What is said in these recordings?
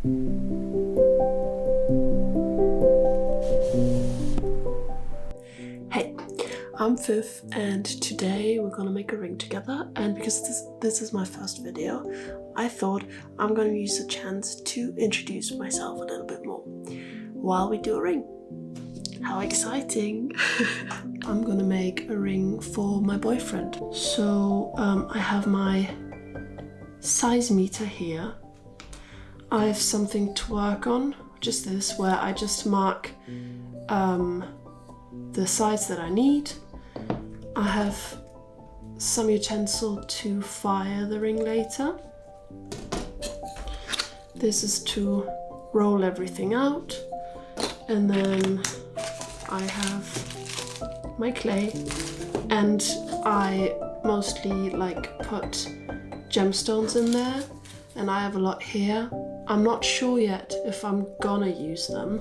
Hey, I'm Viv and today we're gonna make a ring together, and because this is my first video, I thought I'm gonna use the chance to introduce myself a little bit more while we do a ring. How exciting! I'm gonna make a ring for my boyfriend. So I have my size meter here. I have something to work on, which is this, where I just mark the size that I need. I have some utensil to fire the ring later. This is to roll everything out, and then I have my clay, and I mostly put gemstones in there, and I have a lot here. I'm not sure yet if I'm gonna use them,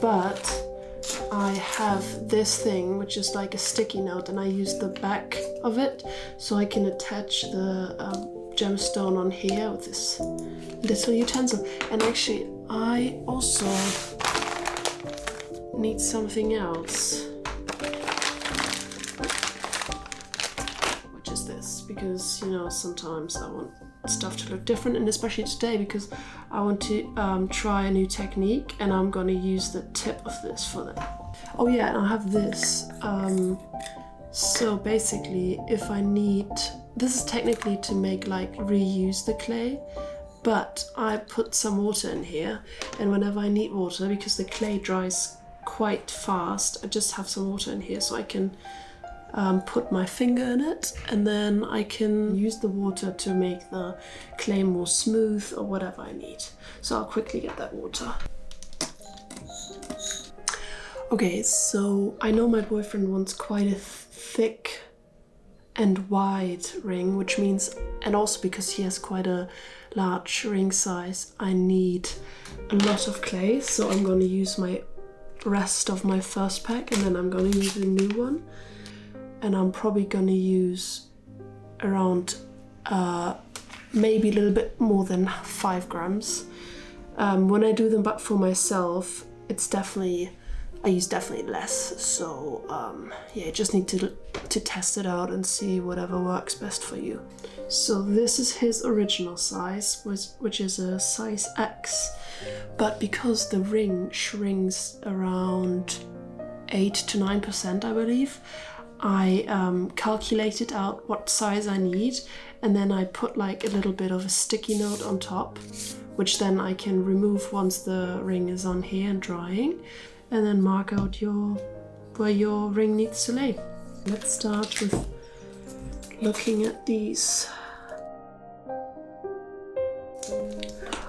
but I have this thing which is like a sticky note, and I use the back of it so I can attach the gemstone on here with this little utensil. And actually I also need something else, which is this, because sometimes I want stuff to look different, and especially today because I want to try a new technique, and I'm going to use the tip of this for that. Oh yeah, and I have this. So basically, if I need, this is technically to make reuse the clay, but I put some water in here, and whenever I need water, because the clay dries quite fast, I just have some water in here so I can put my finger in it, and then I can use the water to make the clay more smooth or whatever I need. So I'll quickly get that water. Okay, so I know my boyfriend wants quite a thick and wide ring, which means, and also because he has quite a large ring size, I need a lot of clay. So I'm going to use my rest of my first pack, and then I'm going to use a new one. And I'm probably going to use around maybe a little bit more than 5 grams. When I do them but for myself, I use definitely less. So yeah, you just need to test it out and see whatever works best for you. So this is his original size, which is a size X. But because the ring shrinks around 8 to 9%, I believe, I calculated out what size I need, and then I put a little bit of a sticky note on top, which then I can remove once the ring is on here and drying, and then mark out where your ring needs to lay. Let's start with looking at these.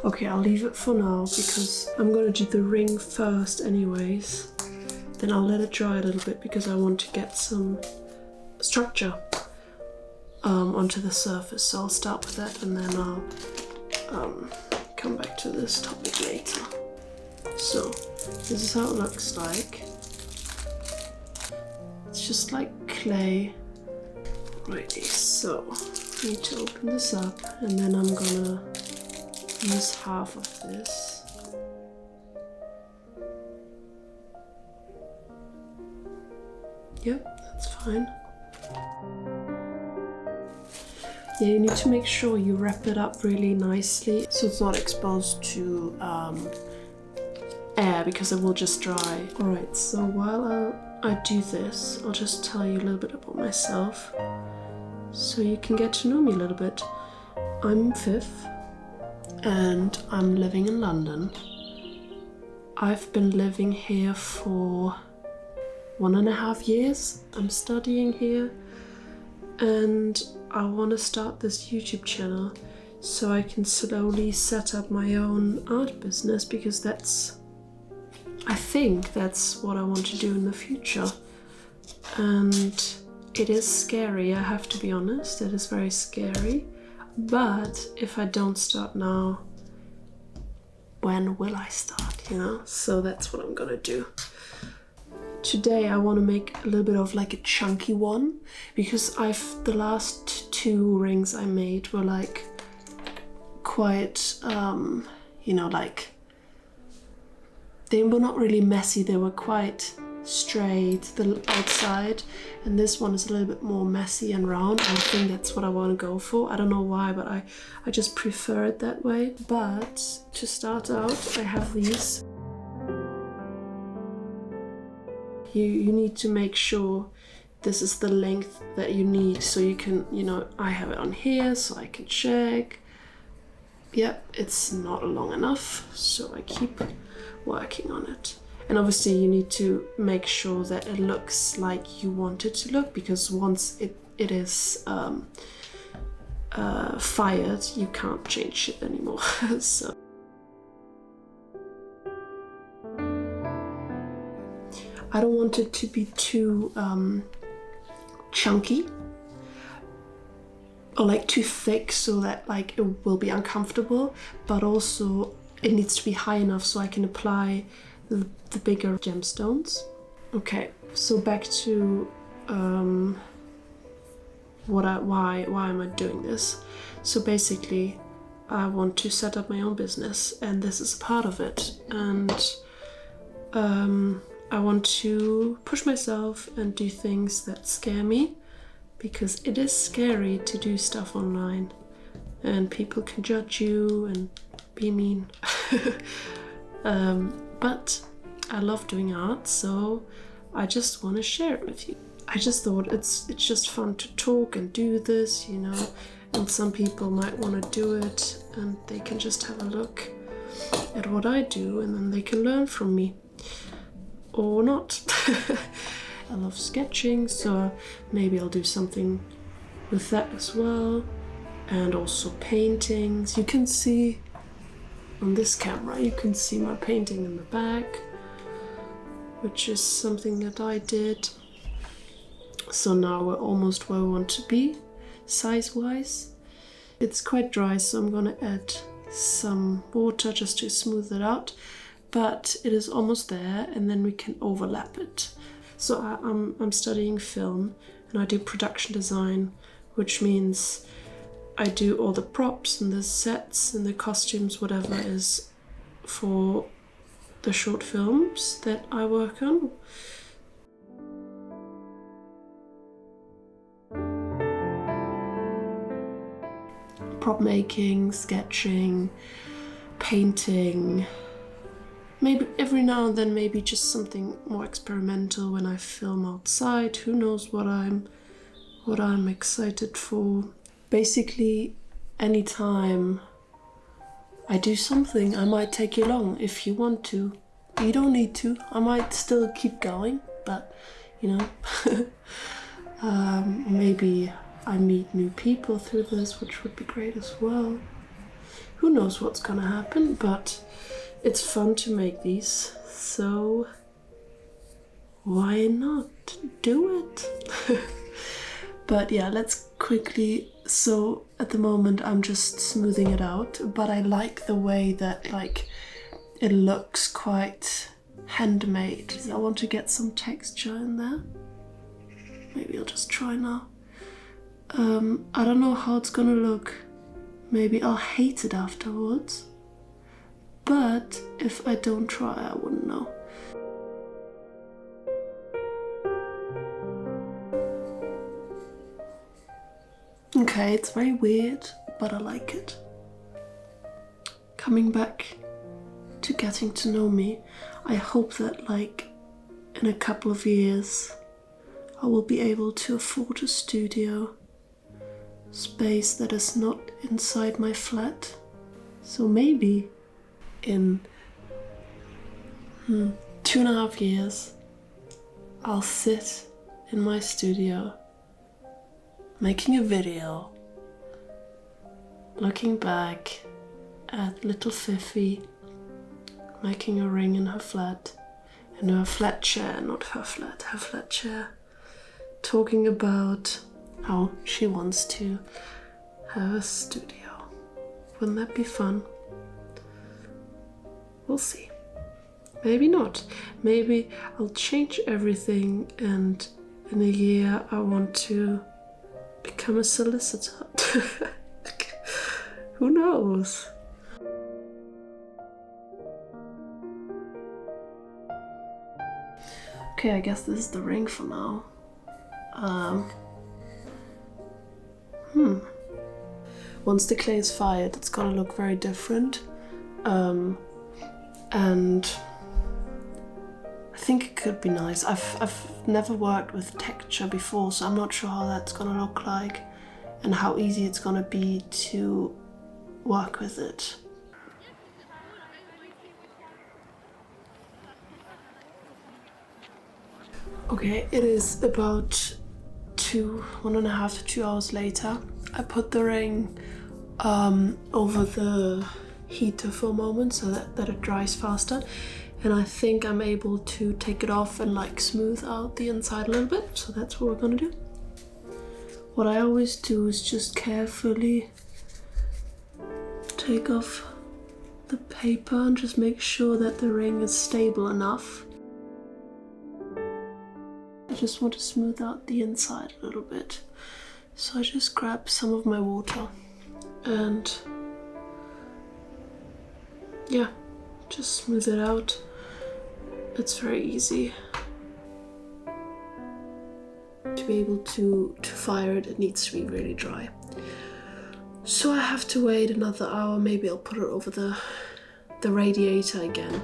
Okay, I'll leave it for now because I'm gonna do the ring first anyways. Then I'll let it dry a little bit because I want to get some structure onto the surface. So I'll start with that, and then I'll come back to this topic later. So this is how it looks like. It's just like clay. Alrighty, so I need to open this up, and then I'm gonna use half of this. Yep, that's fine. Yeah, you need to make sure you wrap it up really nicely so it's not exposed to air, because it will just dry. Alright, so while I do this, I'll just tell you a little bit about myself so you can get to know me a little bit. I'm Viv and I'm living in London. I've been living here for 1.5 years. I'm studying here, and I want to start this YouTube channel so I can slowly set up my own art business, because I think that's what I want to do in the future. And it is scary, I have to be honest, it is very scary. But if I don't start now, when will I start, So that's what I'm gonna do. Today I want to make a little bit of a chunky one, because the last 2 rings I made were quite you know, like, they were not really messy, they were quite straight, the outside, and this one is a little bit more messy and round. I think that's what I want to go for. I don't know why, but I just prefer it that way. But to start out, I have these. You need to make sure this is the length that you need, so you can, you know, I have it on here so I can check. Yep, it's not long enough, so I keep working on it. And obviously you need to make sure that it looks like you want it to look, because once it is fired, you can't change it anymore. So I don't want it to be too chunky or like too thick, so that like it will be uncomfortable, but also it needs to be high enough so I can apply the bigger gemstones. Okay, so back to why am I doing this? So basically, I want to set up my own business, and this is a part of it. And I want to push myself and do things that scare me, because it is scary to do stuff online, and people can judge you and be mean. But I love doing art, so I just want to share it with you. I just thought it's just fun to talk and do this, you know, and some people might want to do it and they can just have a look at what I do, and then they can learn from me. Or not. I love sketching, so maybe I'll do something with that as well. And also paintings. You can see on this camera, you can see my painting in the back, which is something that I did. So now we're almost where we want to be, size-wise. It's quite dry, so I'm gonna add some water just to smooth it out. But it is almost there, and then we can overlap it. So I'm studying film, and I do production design, which means I do all the props and the sets and the costumes, whatever is for the short films that I work on. Prop making, sketching, painting. Maybe every now and then, maybe just something more experimental when I film outside. Who knows what I'm excited for. Basically, anytime I do something, I might take you along if you want to. You don't need to. I might still keep going, but you know, maybe I meet new people through this, which would be great as well. Who knows what's gonna happen, but it's fun to make these, so why not do it? But yeah, let's quickly, so at the moment I'm just smoothing it out, but I like the way that like it looks quite handmade. I want to get some texture in there. Maybe I'll just try now. I don't know how it's gonna look. Maybe I'll hate it afterwards. But if I don't try, I wouldn't know. Okay, it's very weird, but I like it. Coming back to getting to know me, I hope that like in a couple of years I will be able to afford a studio space that is not inside my flat. So maybe in 2.5 years I'll sit in my studio making a video looking back at little Fifi making a ring in her flat, in her flat chair, not her flat, her flat chair, talking about how she wants to have a studio. Wouldn't that be fun? We'll see. Maybe not. Maybe I'll change everything and in a year I want to become a solicitor. Who knows? Okay, I guess this is the ring for now. Once the clay is fired, it's gonna look very different. And I think it could be nice. I've never worked with texture before, so I'm not sure how that's gonna look like and how easy it's gonna be to work with it. Okay, it is about 1.5 to 2 hours later. I put the ring over the heater for a moment so that it dries faster, and I think I'm able to take it off and like smooth out the inside a little bit, so that's what we're gonna do. What I always do is just carefully take off the paper and just make sure that the ring is stable enough. I just want to smooth out the inside a little bit. So I just grab some of my water and yeah, just smooth it out. It's very easy. To be able to fire it, it needs to be really dry. So I have to wait another hour. Maybe I'll put it over the radiator again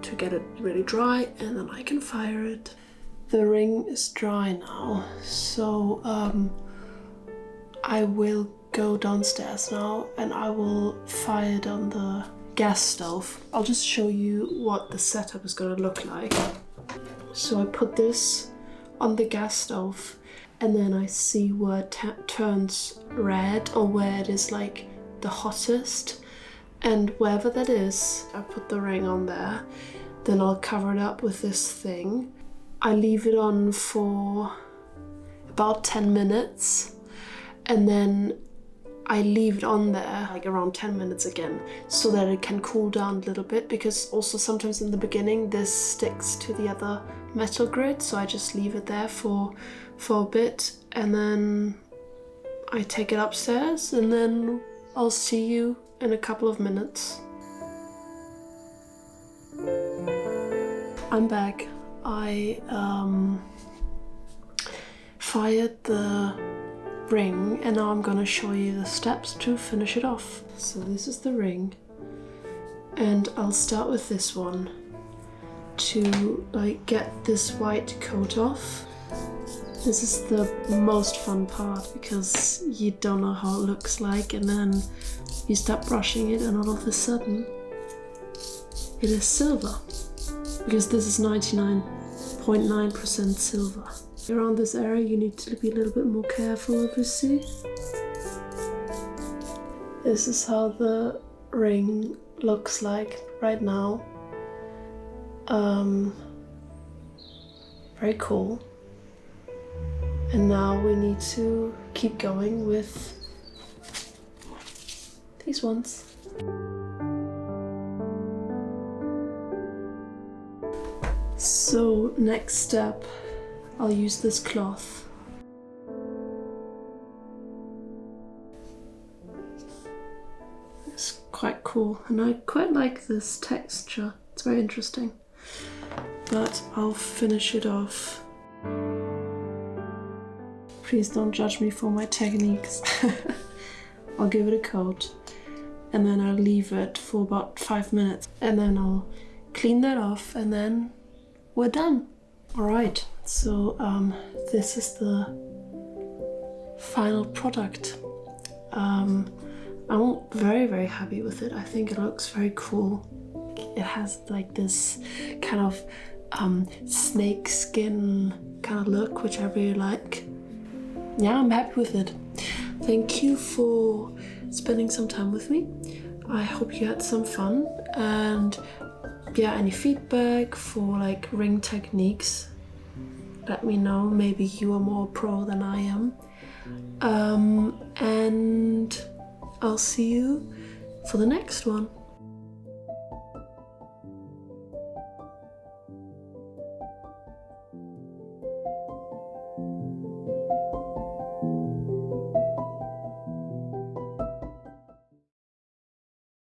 to get it really dry, and then I can fire it. The ring is dry now, so I will go downstairs now and I will fire it on the gas stove. I'll just show you what the setup is going to look like. So I put this on the gas stove, and then I see where it turns red, or where it is like the hottest, and wherever that is, I put the ring on there. Then I'll cover it up with this thing. I leave it on for about 10 minutes, and then I leave it on there like around 10 minutes again so that it can cool down a little bit, because also sometimes in the beginning this sticks to the other metal grid, so I just leave it there for a bit, and then I take it upstairs, and then I'll see you in a couple of minutes. I'm back. I fired the ring, and now I'm gonna show you the steps to finish it off. So this is the ring, and I'll start with this one to like get this white coat off. This is the most fun part because you don't know how it looks like, and then you start brushing it and all of a sudden it is silver, because this is 99.9% silver. Around this area you need to be a little bit more careful, obviously. This is how the ring looks like right now. Very cool. And now we need to keep going with these ones. So next step, I'll use this cloth. It's quite cool, and I quite like this texture. It's very interesting. But I'll finish it off. Please don't judge me for my techniques. I'll give it a coat, and then I'll leave it for about 5 minutes, and then I'll clean that off, and then we're done. Alright, so this is the final product. I'm very, very happy with it. I think it looks very cool. It has like this kind of snake skin kind of look, which I really like. Yeah, I'm happy with it. Thank you for spending some time with me. I hope you had some fun, and yeah, any feedback for like ring techniques, let me know. Maybe you are more pro than I am. And I'll see you for the next one.